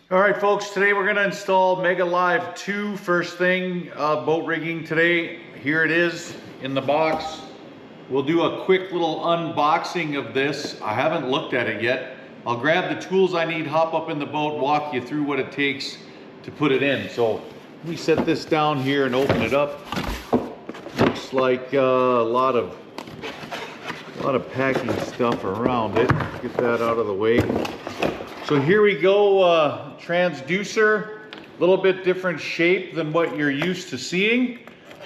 All right, folks, today we're gonna install Mega Live 2 first thing, boat rigging today. Here it is in the box. We'll do a quick little unboxing of this. I haven't looked at it yet. I'll grab the tools I need, hop up in the boat, walk you through what it takes to put it in. So let me set this down here and open it up. Looks like a lot of packing stuff around it. Get that out of the way. So here we go, transducer, a little bit different shape than what you're used to seeing.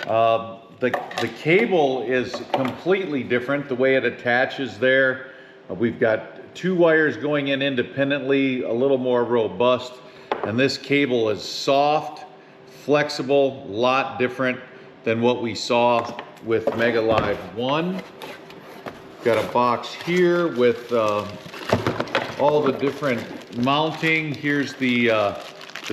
The cable is completely different, the way it attaches there. We've got two wires going in independently, a little more robust, and this cable is soft, flexible, a lot different than what we saw with Mega Live 1. Got a box here with all the different mounting. Here's the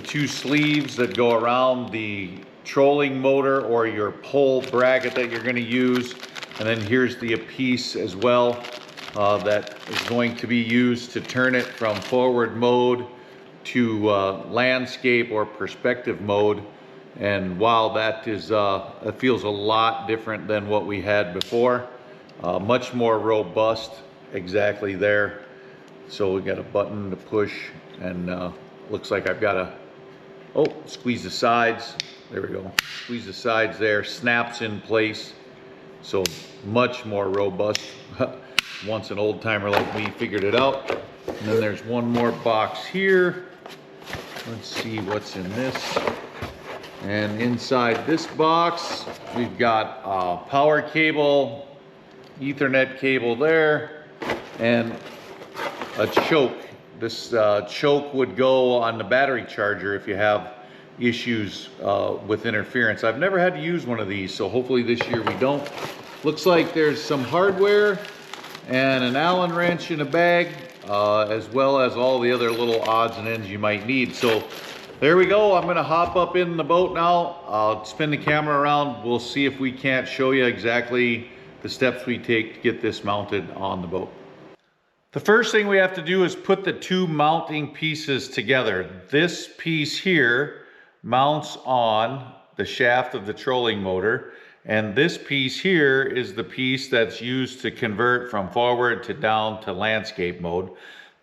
two sleeves that go around the trolling motor or your pole bracket that you're going to use, and then here's the piece as well that is going to be used to turn it from forward mode to landscape or perspective mode. And while that is it feels a lot different than what we had before, much more robust exactly there. So we got a button to push, and looks like I've got to squeeze the sides. There we go. Squeeze the sides there, snaps in place. So much more robust. Once an old timer like me figured it out. And then there's one more box here. Let's see what's in this. And inside this box, we've got a power cable, Ethernet cable there, and a choke. This choke would go on the battery charger if you have issues with interference. I've never had to use one of these, so hopefully this year we don't. Looks like there's some hardware and an Allen wrench in a bag, as well as all the other little odds and ends you might need. So there we go. I'm gonna hop up in the boat now. I'll spin the camera around. We'll see if we can't show you exactly the steps we take to get this mounted on the boat. The first thing we have to do is put the two mounting pieces together. This piece here mounts on the shaft of the trolling motor, and this piece here is the piece that's used to convert from forward to down to landscape mode.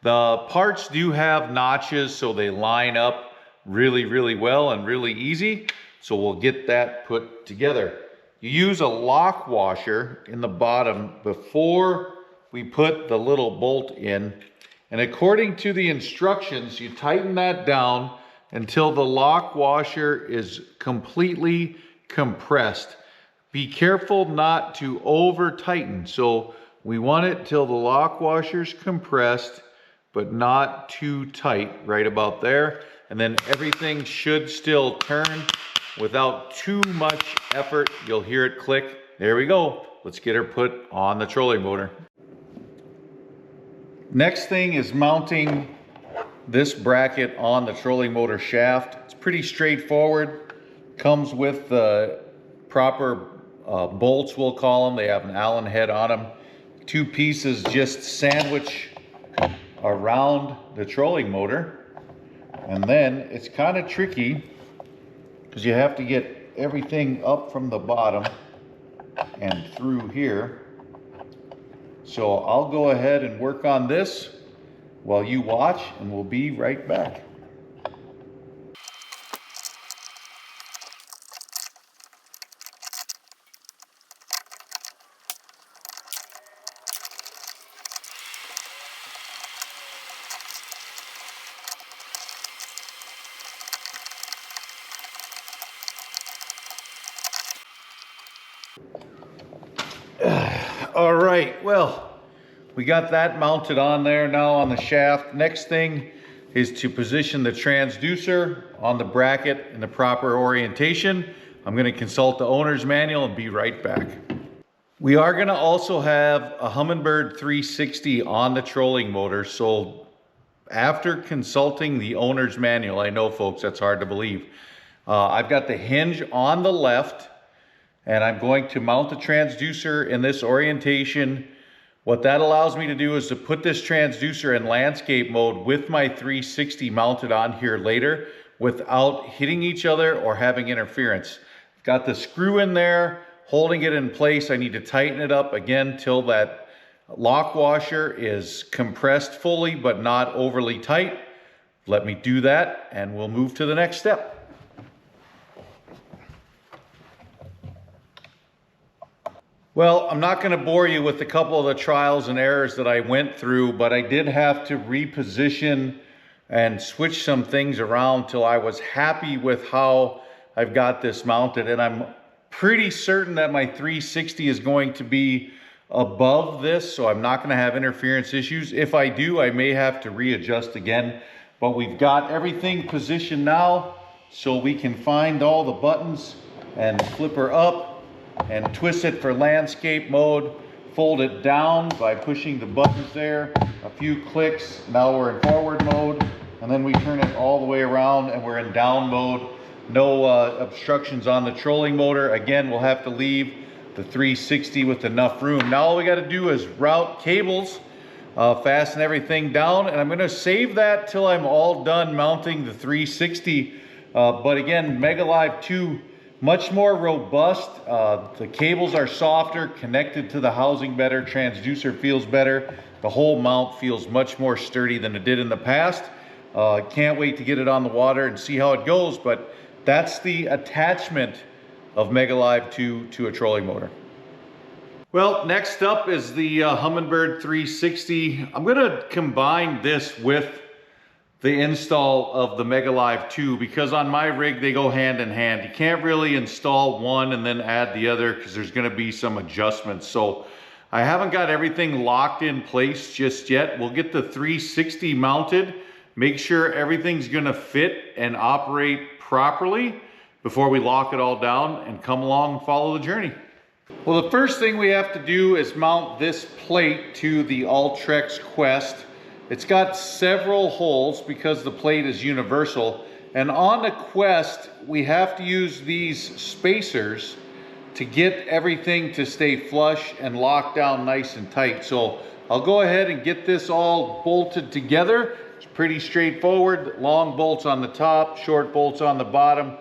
The parts do have notches, so they line up really well and really easy. So we'll get that put together. You use a lock washer in the bottom before we put the little bolt in, and according to the instructions, you tighten that down until the lock washer is completely compressed. Be careful not to over tighten. So we want it till the lock washer's compressed, but not too tight, right about there. And then everything should still turn without too much effort. You'll hear it click. There we go. Let's get her put on the trolling motor. Next thing is mounting this bracket on the trolling motor shaft. It's pretty straightforward. Comes with the proper bolts, we'll call them. They have an Allen head on them. Two pieces just sandwich around the trolling motor. And then it's kind of tricky because you have to get everything up from the bottom and through here. So I'll go ahead and work on this while you watch, and we'll be right back. All right, well, we got that mounted on there now on the shaft. Next thing is to position the transducer on the bracket in the proper orientation. I'm gonna consult the owner's manual and be right back. We are gonna also have a Humminbird 360 on the trolling motor. So after consulting the owner's manual, I know folks, that's hard to believe. I've got the hinge on the left, and I'm going to mount the transducer in this orientation What that allows me to do is to put this transducer in landscape mode with my 360 mounted on here later without hitting each other or having interference. Got the screw in there, holding it in place. I need to tighten it up again till that lock washer is compressed fully but not overly tight. Let me do that and we'll move to the next step. Well, I'm not going to bore you with a couple of the trials and errors that I went through, but I did have to reposition and switch some things around till I was happy with how I've got this mounted. And I'm pretty certain that my 360 is going to be above this, so I'm not going to have interference issues. If I do, I may have to readjust again, but we've got everything positioned now so we can find all the buttons and flip her up and twist it for landscape mode, fold it down by pushing the buttons there, a few clicks, now we're in forward mode, and then we turn it all the way around and we're in down mode. No obstructions on the trolling motor. Again, we'll have to leave the 360 with enough room. Now all we got to do is route cables, fasten everything down, and I'm going to save that till I'm all done mounting the 360. But again, MegaLive 2, much more robust. The cables are softer, connected to the housing better, transducer feels better. The whole mount feels much more sturdy than it did in the past. Can't wait to get it on the water and see how it goes, but that's the attachment of MegaLive 2 to a trolling motor. Well, next up is the Humminbird 360. I'm going to combine this with the install of the MegaLive 2 because on my rig they go hand in hand. You can't really install one and then add the other because there's going to be some adjustments. So I haven't got everything locked in place just yet. We'll get the 360 mounted, make sure everything's going to fit and operate properly before we lock it all down and come along and follow the journey. Well, the first thing we have to do is mount this plate to the Ultrex Quest. It's got several holes because the plate is universal, and on the Quest we have to use these spacers to get everything to stay flush and locked down nice and tight. So I'll go ahead and get this all bolted together. It's pretty straightforward. Long bolts on the top, short bolts on the bottom.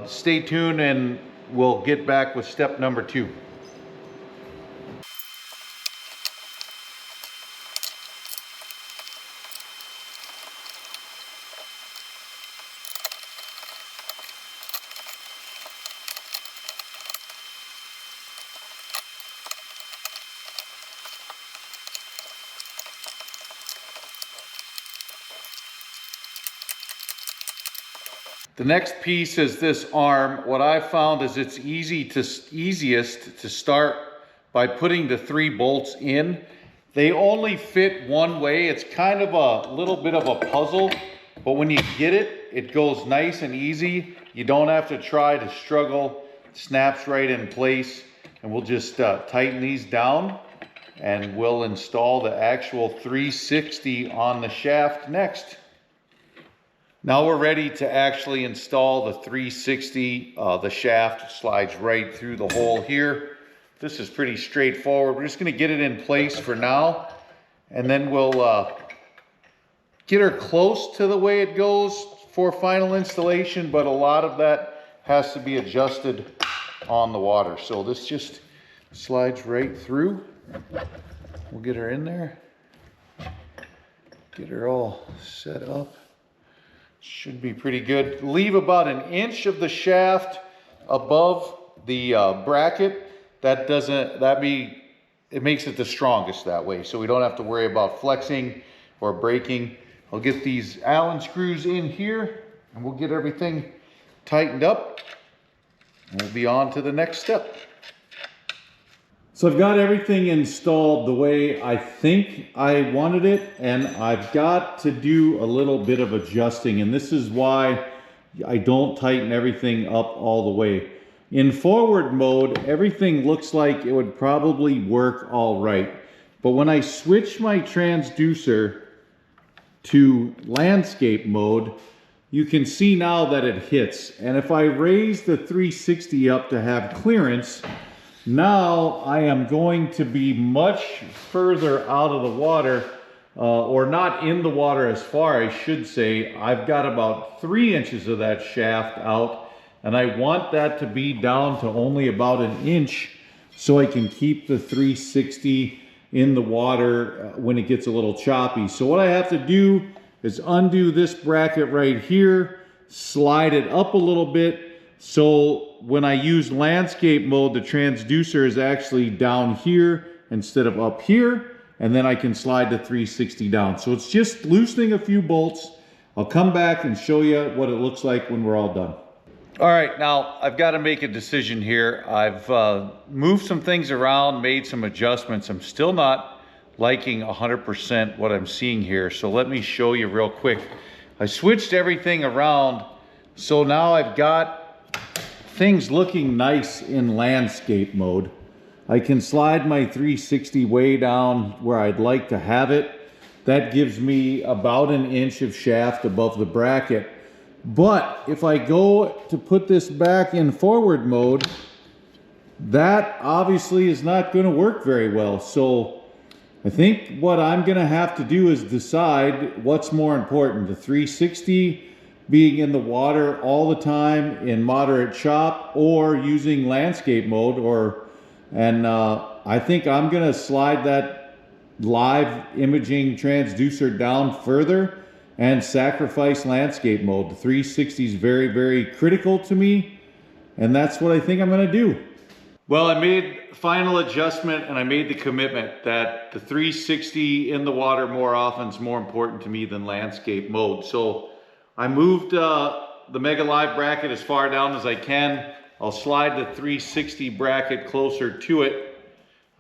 Stay tuned and we'll get back with step number 2. The next piece is this arm. What I found is it's easiest to start by putting the 3 bolts in. They only fit one way. It's kind of a little bit of a puzzle, but when you get it, it goes nice and easy. You don't have to try to struggle. It snaps right in place, and we'll just tighten these down and we'll install the actual 360 on the shaft next. Now we're ready to actually install the 360. The shaft slides right through the hole here. This is pretty straightforward. We're just going to get it in place for now, and then we'll get her close to the way it goes for final installation, but a lot of that has to be adjusted on the water. So this just slides right through. We'll get her in there, get her all set up. Should be pretty good. Leave about 1 inch of the shaft above the bracket. It makes it the strongest that way, so we don't have to worry about flexing or breaking. I'll get these Allen screws in here and we'll get everything tightened up and we'll be on to the next step. So I've got everything installed the way I think I wanted it, and I've got to do a little bit of adjusting, and this is why I don't tighten everything up all the way. In forward mode, everything looks like it would probably work all right, but when I switch my transducer to landscape mode, you can see now that it hits, and if I raise the 360 up to have clearance, Now I am going to be much further out of the water, or not in the water as far, I should say. I've got about 3 inches of that shaft out, and I want that to be down to only about 1 inch so I can keep the 360 in the water when it gets a little choppy. So what I have to do is undo this bracket right here, slide it up a little bit, so when I use landscape mode, the transducer is actually down here instead of up here, and then I can slide the 360 down. So it's just loosening a few bolts. I'll come back and show you what it looks like when we're all done. All right, now I've got to make a decision here. I've moved some things around, made some adjustments. I'm still not liking 100% what I'm seeing here, so let me show you real quick. I switched everything around, so now I've got things looking nice in landscape mode. I can slide my 360 way down where I'd like to have it. That gives me about 1 inch of shaft above the bracket. But if I go to put this back in forward mode, that obviously is not going to work very well. So I think what I'm going to have to do is decide what's more important, the 360 being in the water all the time in moderate chop, or using landscape mode, I think I'm gonna slide that live imaging transducer down further and sacrifice landscape mode. The 360 is very, very critical to me, and that's what I think I'm gonna do. Well, I made final adjustment and I made the commitment that the 360 in the water more often is more important to me than landscape mode. So I moved the Mega Live bracket as far down as I can. I'll slide the 360 bracket closer to it.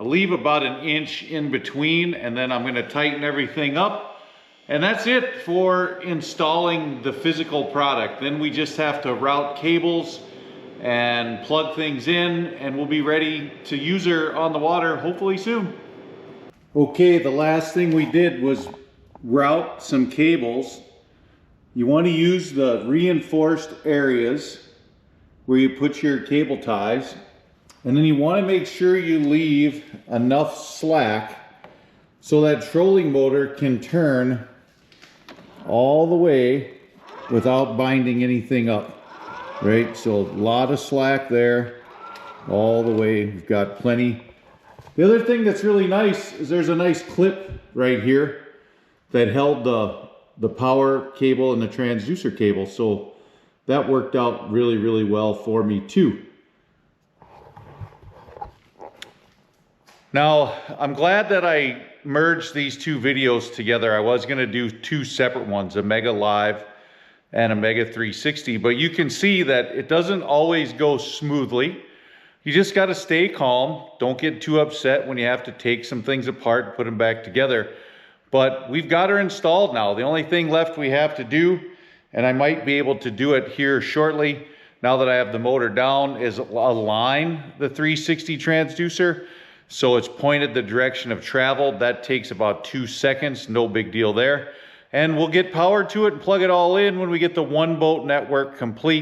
I'll leave about 1 inch in between, and then I'm gonna tighten everything up. And that's it for installing the physical product. Then we just have to route cables and plug things in, and we'll be ready to use her on the water hopefully soon. Okay, the last thing we did was route some cables. You want to use the reinforced areas where you put your cable ties, and then you want to make sure you leave enough slack so that trolling motor can turn all the way without binding anything up, right? So a lot of slack there all the way. We've got plenty. The other thing that's really nice is there's a nice clip right here that held the power cable and the transducer cable, so that worked out really, really well for me too. Now, I'm glad that I merged these 2 videos together. I was going to do 2 separate ones, a Mega Live and a Mega 360, but you can see that it doesn't always go smoothly. You just got to stay calm. Don't get too upset when you have to take some things apart and put them back together. But we've got her installed now. The only thing left we have to do, and I might be able to do it here shortly now that I have the motor down, is align the 360 transducer so it's pointed the direction of travel. That takes about 2 seconds, no big deal there. And we'll get power to it and plug it all in when we get the 1 boat network complete.